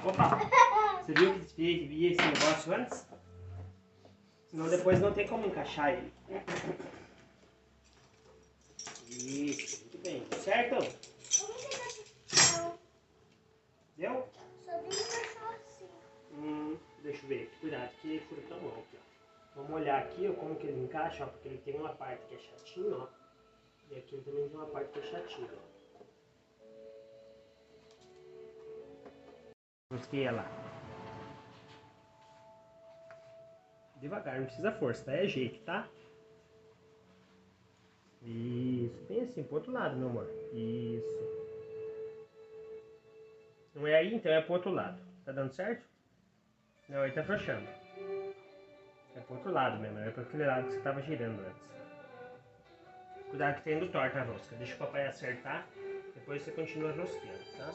Opa! Você viu que devia esse negócio antes? Senão depois não tem como encaixar ele. Isso, muito bem. Certo? Deu? Só tem que encaixar assim. Deixa eu ver. Cuidado que fura tão bom aqui, ó. Vamos olhar aqui, ó, como que ele encaixa, ó, porque ele tem uma parte que é chatinho, ó. E aqui ele também tem uma parte que é chatinho, ó. Rosqueia lá. Devagar, não precisa força, tá? É jeito, tá? Isso, bem assim, pro outro lado, meu amor. Isso. Não é aí, então é pro outro lado. Tá dando certo? Não, aí tá afrouxando. É pro outro lado mesmo, é pra aquele lado que você tava girando antes. Cuidado que tem indo torta a rosca. Deixa o papai acertar, depois você continua rosqueando, tá?